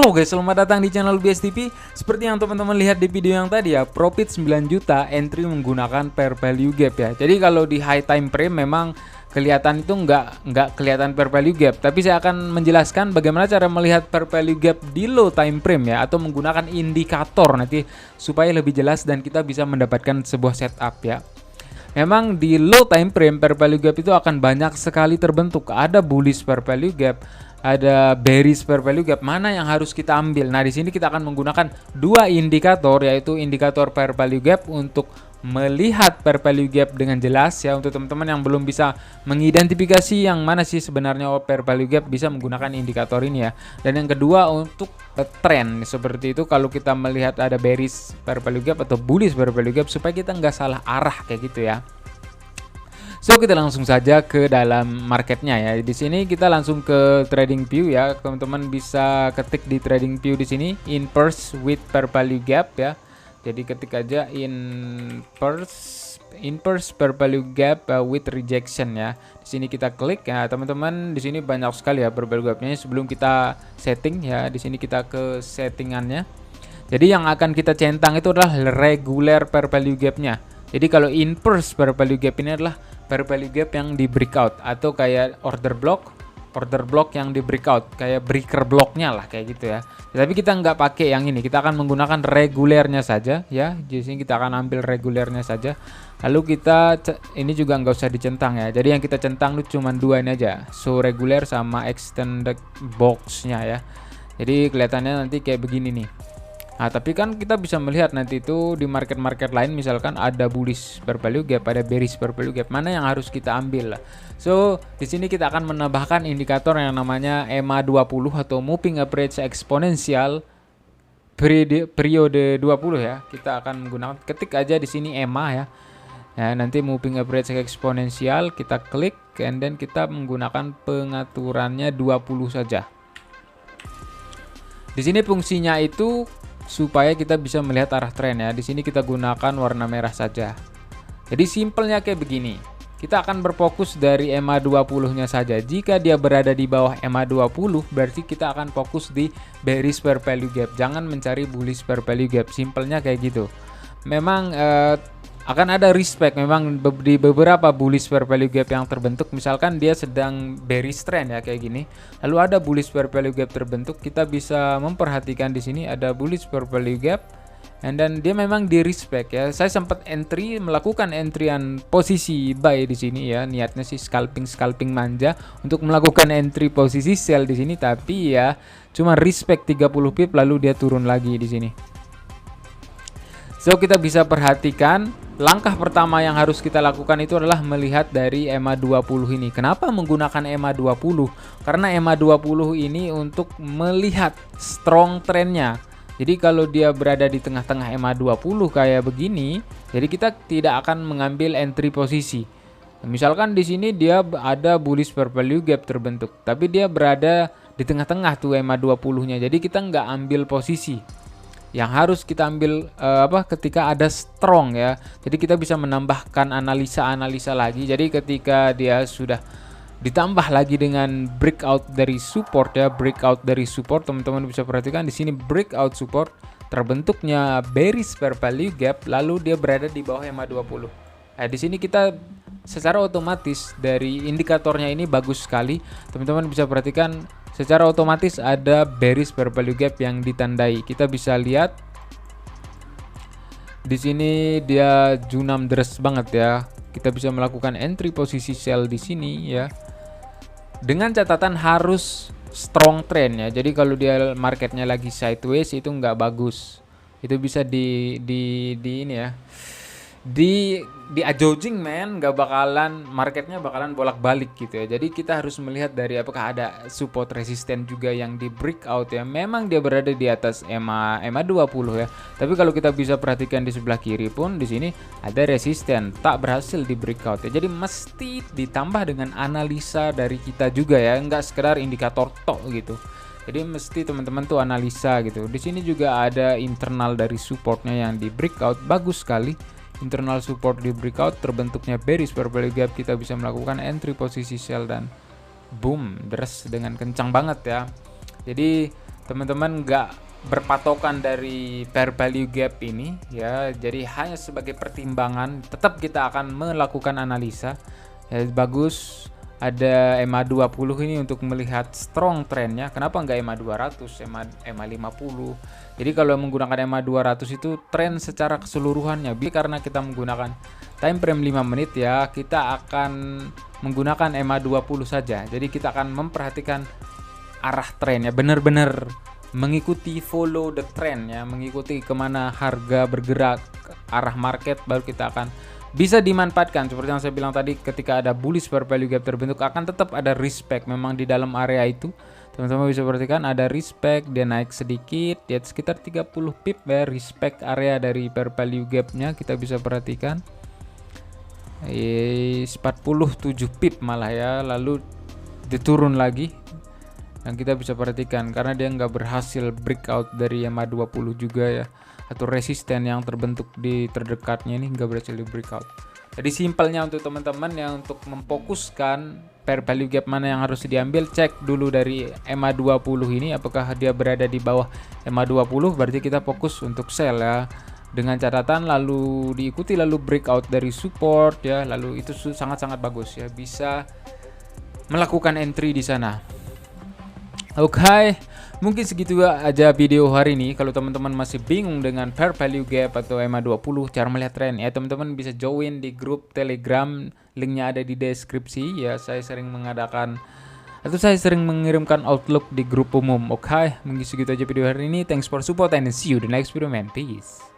Halo guys, selamat datang di channel BSTP. Seperti yang teman-teman lihat di video yang tadi ya, profit 9 juta entry menggunakan fair value gap ya. Jadi kalau di high time frame memang kelihatan itu nggak kelihatan fair value gap, tapi saya akan menjelaskan bagaimana cara melihat fair value gap di low time frame ya, atau menggunakan indikator nanti supaya lebih jelas dan kita bisa mendapatkan sebuah setup ya. Memang di low time frame fair value gap itu akan banyak sekali terbentuk. Ada bullish fair value gap, ada bearish fair value gap. Mana yang harus kita ambil? Nah, di sini kita akan menggunakan dua indikator, yaitu indikator fair value gap untuk melihat fair value gap dengan jelas ya. Untuk teman-teman yang belum bisa mengidentifikasi yang mana sih sebenarnya fair value gap, bisa menggunakan indikator ini ya. Dan yang kedua untuk trend seperti itu, kalau kita melihat ada bearish fair value gap atau bullish fair value gap, supaya kita nggak salah arah kayak gitu ya. So kita langsung saja ke dalam marketnya ya. Di sini kita langsung ke trading view ya. Teman-teman bisa ketik di trading view di sini inverse with fair value gap ya. Jadi ketik aja inverse fair value gap with rejection ya. Di sini kita klik ya, teman-teman. Di sini banyak sekali ya fair value gapnya. Sebelum kita setting ya, di sini kita ke settingannya. Jadi yang akan kita centang itu adalah regular fair value gapnya. Jadi kalau inverse fair value gap ini adalah fair value gap yang di breakout, atau kayak order block yang di breakout, kayak breaker blocknya lah kayak gitu ya. Tapi kita nggak pakai yang ini, kita akan menggunakan regulernya saja ya. Di sini kita akan ambil regulernya saja. Lalu kita ini juga nggak usah dicentang ya. Jadi yang kita centang itu cuma dua ini aja, so regular sama extended boxnya ya. Jadi kelihatannya nanti kayak begini nih. Nah, tapi kan kita bisa melihat nanti itu di market-market lain, misalkan ada bullish fair value gap, ada bearish fair value gap, mana yang harus kita ambil lah. So, di sini kita akan menambahkan indikator yang namanya EMA 20 atau moving average exponential periode 20 ya. Kita akan menggunakan, ketik aja di sini EMA ya. Ya, nanti moving average exponential kita klik, and then kita menggunakan pengaturannya 20 saja. Di sini fungsinya itu supaya kita bisa melihat arah tren ya. Di sini kita gunakan warna merah saja. Jadi simpelnya kayak begini. Kita akan berfokus dari EMA 20-nya saja. Jika dia berada di bawah EMA 20, berarti kita akan fokus di bearish fair value gap. Jangan mencari bullish fair value gap. Simpelnya kayak gitu. Memang akan ada respect memang di beberapa bullish fair value gap yang terbentuk. Misalkan dia sedang bearish trend ya kayak gini, lalu ada bullish fair value gap terbentuk, kita bisa memperhatikan di sini ada bullish fair value gap, and then dia memang di respect ya. Saya sempat melakukan entryan posisi buy di sini ya, niatnya sih scalping manja untuk melakukan entry posisi sell di sini, tapi ya cuma respect 30 pip lalu dia turun lagi di sini. So kita bisa perhatikan langkah pertama yang harus kita lakukan itu adalah melihat dari EMA 20 ini. Kenapa menggunakan EMA 20? Karena EMA 20 ini untuk melihat strong trendnya. Jadi kalau dia berada di tengah-tengah EMA 20 kayak begini, jadi kita tidak akan mengambil entry posisi. Misalkan di sini dia ada bullish fair value gap terbentuk, tapi dia berada di tengah-tengah tuh EMA 20-nya. Jadi kita nggak ambil posisi. Yang harus kita ambil ketika ada strong ya. Jadi kita bisa menambahkan analisa lagi. Jadi ketika dia sudah ditambah lagi dengan breakout dari support ya, teman-teman bisa perhatikan di sini breakout support, terbentuknya bearish fair value gap, lalu dia berada di bawah EMA 20. Nah, di sini kita secara otomatis dari indikatornya ini bagus sekali. Teman-teman bisa perhatikan secara otomatis ada bearish fair value gap yang ditandai. Kita bisa lihat di sini dia junam deres banget ya. Kita bisa melakukan entry posisi sell di sini ya. Dengan catatan harus strong trend ya. Jadi kalau dia marketnya lagi sideways itu nggak bagus. Itu bisa di ini ya. Di adjusting nggak bakalan, marketnya bakalan bolak-balik gitu ya. Jadi kita harus melihat dari apakah ada support resisten juga yang di breakout ya. Memang dia berada di atas EMA 20 ya. Tapi kalau kita bisa perhatikan di sebelah kiri pun di sini ada resisten tak berhasil di breakout ya. Jadi mesti ditambah dengan analisa dari kita juga ya, nggak sekedar indikator tok gitu. Jadi mesti teman-teman tuh analisa gitu. Di sini juga ada internal dari supportnya yang di breakout, bagus sekali. Internal support di breakout, terbentuknya bearish fair value gap, kita bisa melakukan entry posisi sell dan boom, deres dengan kencang banget ya. Jadi teman-teman nggak berpatokan dari fair value gap ini ya, jadi hanya sebagai pertimbangan. Tetap kita akan melakukan analisa ya, bagus ada MA20 ini untuk melihat strong trendnya. Kenapa nggak MA200, MA50? Jadi kalau menggunakan MA200 itu tren secara keseluruhannya. Karena kita menggunakan time frame 5 menit ya, kita akan menggunakan MA20 saja. Jadi kita akan memperhatikan arah trennya, benar-benar mengikuti follow the trend ya, mengikuti kemana harga bergerak, arah market, baru kita akan bisa dimanfaatkan. Seperti yang saya bilang tadi, ketika ada bullish fair value gap terbentuk, akan tetap ada respect. Memang di dalam area itu teman-teman bisa perhatikan ada respect, dia naik sedikit ya, sekitar 30 pip ya, respect area dari fair value gapnya kita bisa perhatikan 47 pip malah ya, lalu diturun lagi. Dan kita bisa perhatikan karena dia nggak berhasil breakout dari MA20 juga ya, atau resisten yang terbentuk di terdekatnya ini nggak berhasil di breakout. Jadi simpelnya untuk teman-teman yang untuk memfokuskan fair value gap mana yang harus diambil, cek dulu dari MA20 ini apakah dia berada di bawah MA20, berarti kita fokus untuk sell ya, dengan catatan lalu diikuti lalu breakout dari support ya, lalu itu sangat-sangat bagus ya, bisa melakukan entry di sana. Oke, mungkin segitu aja video hari ini. Kalau teman-teman masih bingung dengan fair value gap atau MA20 cara melihat tren ya, teman-teman bisa join di grup Telegram, linknya ada di deskripsi ya. Saya sering mengirimkan outlook di grup umum. Oke, mungkin segitu aja video hari ini. Thanks for support and see you the next video man. Peace.